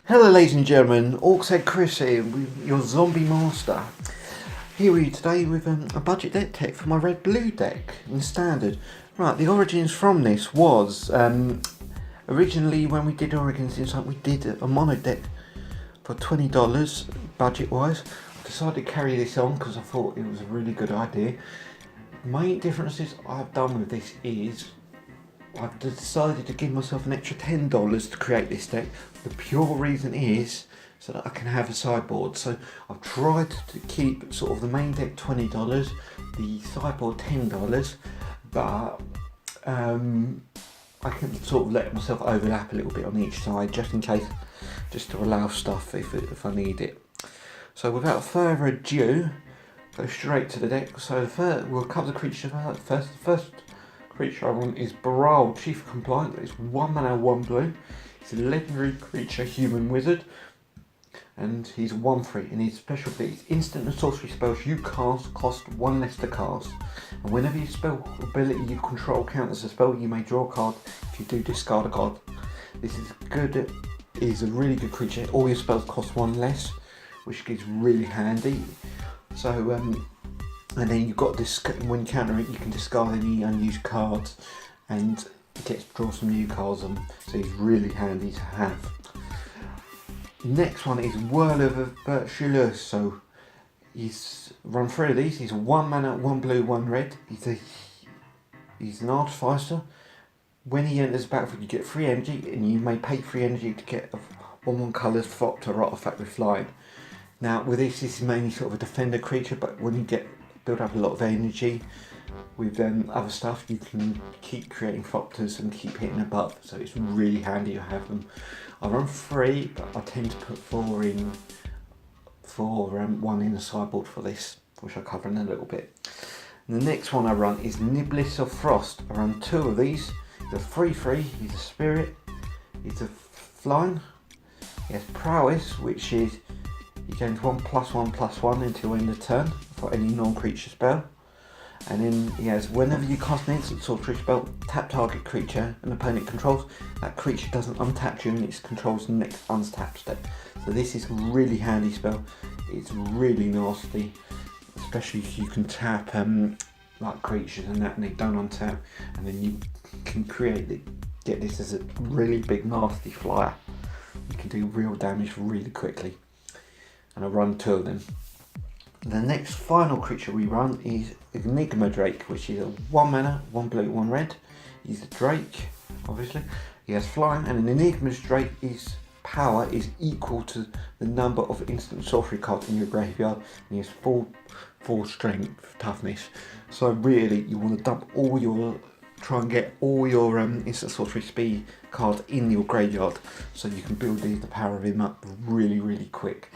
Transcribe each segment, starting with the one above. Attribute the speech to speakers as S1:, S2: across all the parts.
S1: Hello ladies and gentlemen, Orcshead Chris here, with your zombie master. Here we are today with a budget deck tech for my red-blue deck in standard. Right, the origins from this was, originally when we did origins inside, we did a mono deck for $20 budget wise. I decided to carry this on because I thought it was a really good idea. Main differences I've done with this is I've decided to give myself an extra $10 to create this deck. The pure reason is so that I can have a sideboard. So I've tried to keep sort of the main deck $20, the sideboard $10, but I can sort of let myself overlap a little bit on each side just in case, just to allow stuff if I need it. So without further ado, go straight to the deck. So we'll cover the creatures first. The first creature I want is Baral, Chief Compliant. It's 1 mana, 1 blue. He's a legendary creature, human wizard, and he's 1/3. And his special ability, instant and sorcery spells you cast cost 1 less to cast. And whenever your spell ability you control counters a spell, you may draw a card. If you do, discard a card. This is good. Is a really good creature. All your spells cost 1 less, which is really handy. So and then you've got this, when countering it, you can discard any unused cards and get to draw some new cards on. So he's really handy to have. Next one is Whirler Virtuoso. So he's run 3 of these. He's a 1 mana, 1 blue, 1 red. He's an artificer. When he enters the battlefield, you get 3 energy, and you may pay 3 energy to get a 1/1 colours fox or artifact with flying. Now with this is mainly sort of a defender creature, but when you build up a lot of energy with other stuff, you can keep creating Foctors and keep hitting above, so it's really handy to have them. I run 3, but I tend to put 4 in for 1 in the sideboard for this, which I'll cover in a little bit. And the next one I run is Niblis of Frost. I run 2 of these. He's a 3/3, he's a spirit, he's a flying, he has prowess, which is he gains 1/+1/+1 until end of turn for any non-creature spell. And then he has, whenever you cast an instant sorcery spell, tap target creature an opponent controls, that creature doesn't untap you and it controls the next untapped step. So this is a really handy spell. It's really nasty, especially if you can tap like creatures and they don't untap, and then you can get this as a really big nasty flyer. You can do real damage really quickly. And I run 2 of them. The next final creature we run is Enigma Drake, which is a 1 mana, 1 blue, 1 red. He's a Drake, obviously. He has flying, and an Enigma's Drake's power is equal to the number of instant sorcery cards in your graveyard, and he has 4 strength, toughness. So really, you want to try and get all your instant sorcery speed cards in your graveyard, so you can build the power of him up really quick.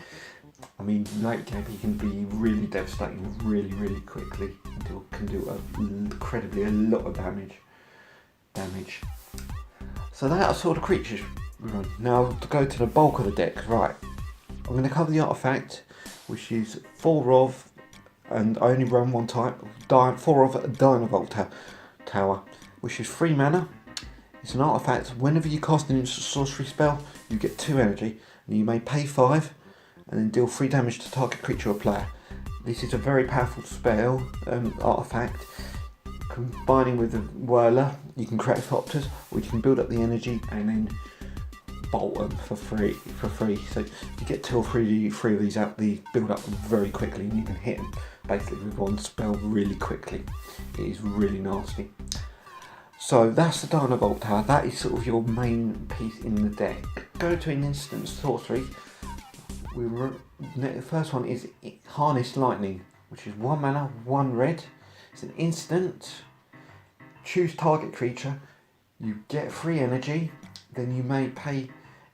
S1: I mean, late game he can be really devastating really quickly, and can do incredibly a lot of damage. So that are sort of creatures we run. Now to go to the bulk of the deck, right? I'm going to cover the artifact, which is 4 of, and I only run 1 type, 4 of a Dynavolt Tower, which is 3 mana. It's an artifact. Whenever you cast an instant sorcery spell, you get 2 energy, and you may pay 5. And then deal 3 damage to target creature or player. This is a very powerful spell, artifact. Combining with the Whirler, you can create Foctors, or you can build up the energy and then bolt them for free. So you get 2 or 3 of these out, they build up very quickly, and you can hit them basically with 1 spell really quickly. It is really nasty. So that's the Dynavolt Tower. That is sort of your main piece in the deck. Go to an instant sorcery. The first one is Harness Lightning, which is 1 mana, 1 red. It's an instant. Choose target creature. You get 3 energy. Then you may pay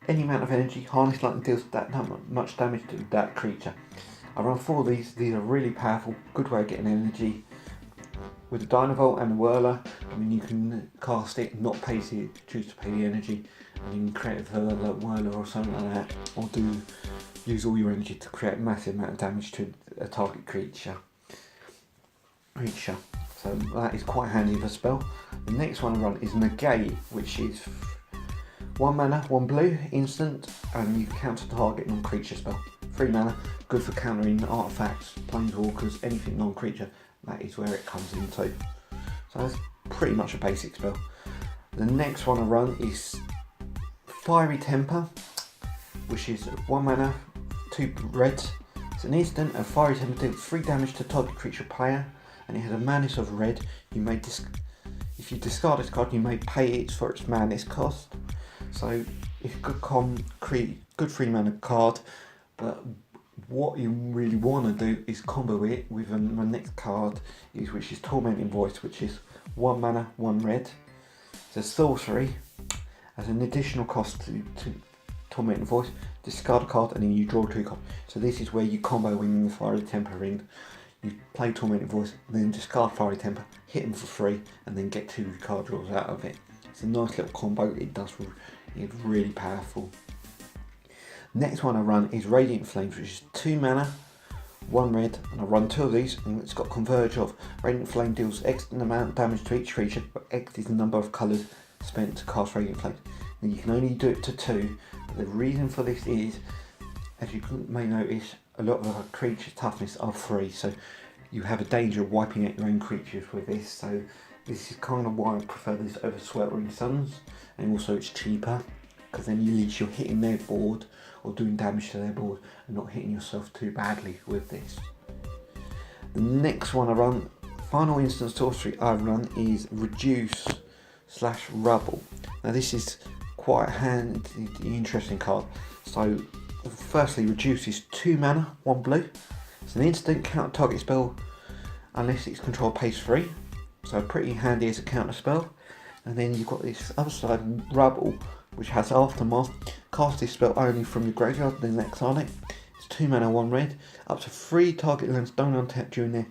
S1: any amount of energy. Harness Lightning deals that much damage to that creature. I run 4 of these. These are really powerful. Good way of getting energy. With the Dynavolt and the Whirler, I mean, you can cast it, not pay it, choose to pay the energy, and you can create a Whirler or something like that, or use all your energy to create a massive amount of damage to a target creature. So that is quite handy of a spell. The next one I run is Negate, which is 1 mana, 1 blue, instant, and you counter target non-creature spell. 3 mana, good for countering artifacts, planeswalkers, anything non-creature. That is where it comes into. So that's pretty much a basic spell. The next one I run is Fiery Temper, which is 1 mana, 2 red. It's an instant, and Fiery Temper deals 3 damage to target creature player, and it has a madness of red. You may if you discard this card, you may pay it for its madness cost. So it's a good 3 mana card, but what you really want to do is combo it with my next card, which is Tormenting Voice, which is 1 mana, 1 red. It's a sorcery, as an additional cost to Tormenting Voice, discard a card and then you draw 2 cards. So this is where you combo in the Fiery Temper in. You play Tormenting Voice, and then discard Fiery Temper, hit them for free, and then get 2 card draws out of it. It's a nice little combo. It's really powerful. Next one I run is Radiant Flames, which is 2 mana, 1 red, and I run 2 of these, and it's got Converge of. Radiant Flame deals X amount of damage to each creature, but X is the number of colours spent to cast Radiant Flames. And you can only do it to 2, but the reason for this is, as you may notice, a lot of the creatures' toughness are 3, so you have a danger of wiping out your own creatures with this. So this is kind of why I prefer this over Sweltering Suns, and also it's cheaper, because then at least you're hitting their board or doing damage to their board and not hitting yourself too badly with this. The next one I run, final instance sorcery I run, is Reduce/Rubble. Now this is quite a handy, interesting card. So firstly, Reduce is 2 mana, 1 blue. It's an instant counter target spell unless its control pays 3. So pretty handy as a counter spell. And then you've got this other side, Rubble, which has Aftermath. Cast this spell only from your graveyard, then exile it. It's 2 mana, 1 red. Up to 3 target lands don't untap during their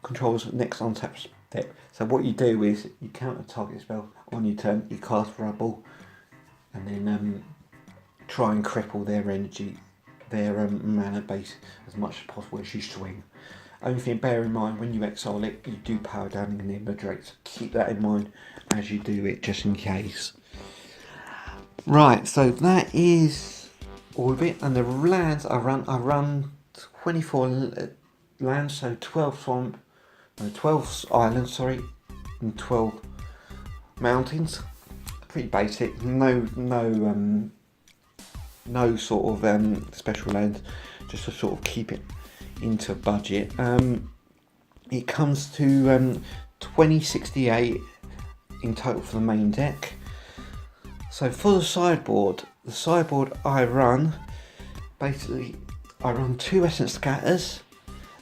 S1: control's next untapped step. So what you do is you counter target spell on your turn, you cast Rubble, and then try and cripple their energy, their mana base as much as possible as you swing. Only thing, bear in mind, when you exile it, you do power down Enigma Drake, so keep that in mind as you do it, just in case. Right, so that is all of it, and the lands I run 24 lands, so 12 islands, and 12 mountains. Pretty basic, no sort of special lands, just to sort of keep it into budget. It comes to 2068 in total for the main deck. So for the sideboard I run, basically I run 2 Essence Scatters.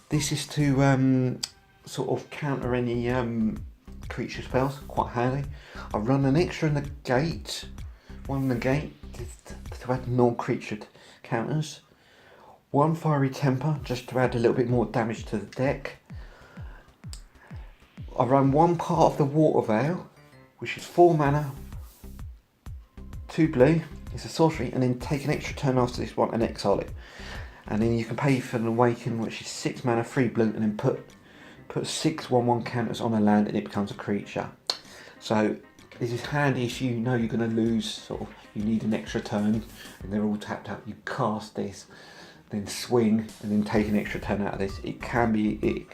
S1: This is to sort of counter any creature spells, quite handy. I run an extra Negate, 1 Negate to add non-creature counters. 1 Fiery Temper, just to add a little bit more damage to the deck. I run 1 part of the Waterviel, which is 4 mana, 2 blue. It's a sorcery, and then take an extra turn after this one and exile it. And then you can pay for an Awaken, which is 6 mana, 3 blue, and then put 6 1/1 counters on a land, and it becomes a creature. So this is handy if you know you're going to lose, you need an extra turn, and they're all tapped out. You cast this, then swing, and then take an extra turn out of this. It can be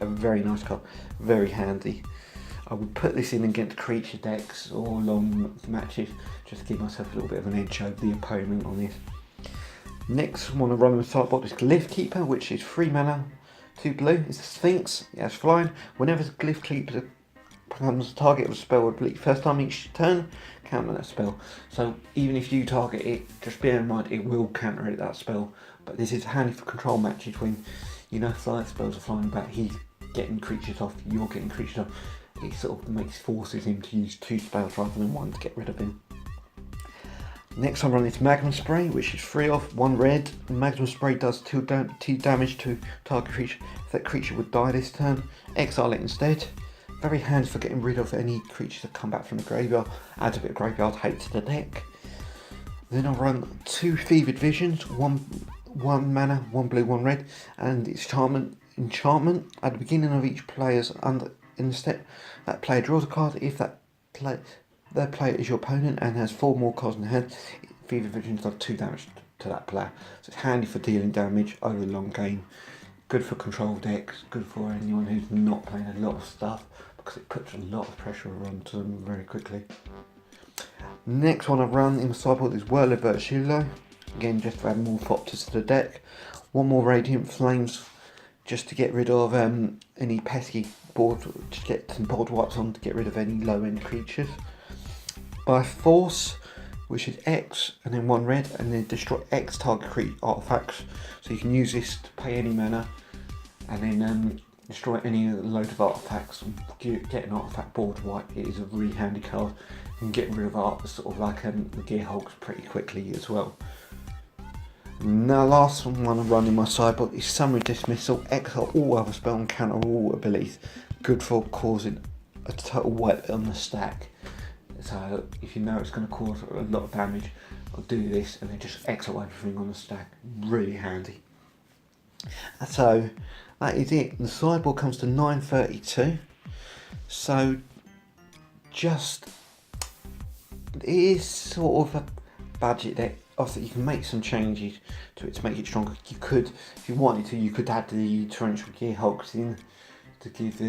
S1: a very nice card, very handy. I would put this in against creature decks or long matches, just to give myself a little bit of an edge over the opponent on this. Next one I run on the sideboard is Glyph Keeper, which is 3 mana, 2 blue. It's a Sphinx, it has flying. Whenever the Glyph Keeper becomes the target of a spell or ability first time each turn, counter that spell. So even if you target it, just bear in mind it will counter that spell. But this is handy for control matches when flying spells are flying back, he's getting creatures off, you're getting creatures off. It sort of forces him to use 2 spells rather than 1 to get rid of him. Next I run is Magma Spray, which is 3 off, 1 red. Magma Spray does 2 damage to target creature. If that creature would die this turn, exile it instead. Very handy for getting rid of any creatures that come back from the graveyard. Adds a bit of graveyard hate to the deck. Then I run 2 Fevered Visions, 1 mana, 1 blue, 1 red, and it's enchantment. At the beginning of each player's in the step, that player draws a card. If that They play it as your opponent and has 4 more cards in the hand. Fever Vision does 2 damage to that player. So it's handy for dealing damage over the long game. Good for control decks, good for anyone who's not playing a lot of stuff, because it puts a lot of pressure onto them very quickly. Next one I've run in the sideboard is Whirler Virtuoso. Again, just to add more Thopters to the deck. 1 more Radiant Flames, just to get rid of any pesky board, just get some board wipes on to get rid of any low end creatures. By Force, which is X and then 1 red, and then destroy X target creature artifacts. So you can use this to pay any mana and then destroy any load of artifacts and get an artifact board wipe. It is a really handy card. You can get rid of art sort of like the Gear Hulks pretty quickly as well. Now last one I run in my sideboard is Summary Dismissal. Exile all other spell and counter all abilities. Good for causing a total wipe on the stack. So if you know it's going to cause a lot of damage, I'll do this and then just exile everything on the stack. Really handy. So that is it. The sideboard comes to 932. So just, it is sort of a budget deck. Obviously you can make some changes to it to make it stronger. You could, if you wanted to, you could add the Torrential Gear Hulks in to give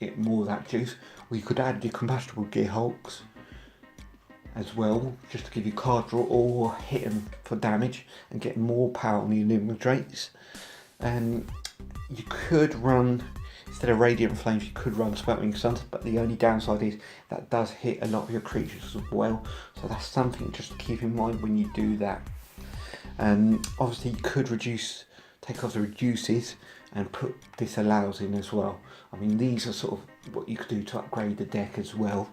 S1: it more of that juice. Or you could add the Combustible Gear Hulks as well, just to give you card draw or hit them for damage and get more power on the Enigma Drakes. And you could run, instead of Radiant Flames, you could run Sweltering Suns, but the only downside is that does hit a lot of your creatures as well. So that's something just to keep in mind when you do that. Obviously you could take off the reduces and put disallows in as well. I mean, these are sort of what you could do to upgrade the deck as well.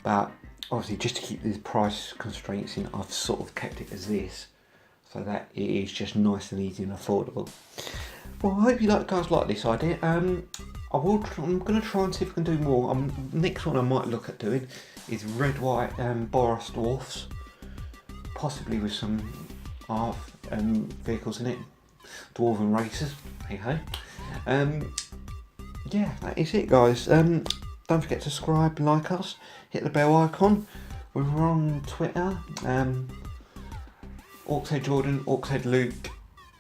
S1: But obviously just to keep these price constraints in, I've sort of kept it as this, so that it is just nice and easy and affordable. Well, I hope you guys like this idea. I'm going to try and see if I can do more. Next one I might look at doing is red white Boros Dwarfs, possibly with some vehicles in it, dwarven races. Hey ho. Yeah, that is it, guys. Don't forget to subscribe, like us, hit the bell icon. We're on Twitter. Orcshead Jordan, Orcshead Luke,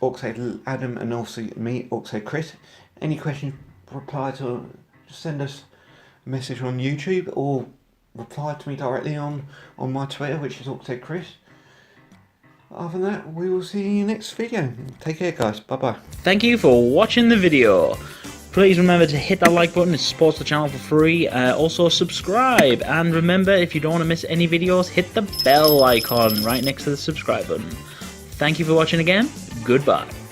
S1: Orcshead Adam, and also me, Orcshead Chris. Any questions, just send us a message on YouTube or reply to me directly on my Twitter, which is Orcshead Chris. Other than that, we will see you in the next video. Take care, guys. Bye bye.
S2: Thank you for watching the video. Please remember to hit that like button, it supports the channel for free. Also subscribe, and remember, if you don't want to miss any videos, hit the bell icon right next to the subscribe button. Thank you for watching again. Goodbye.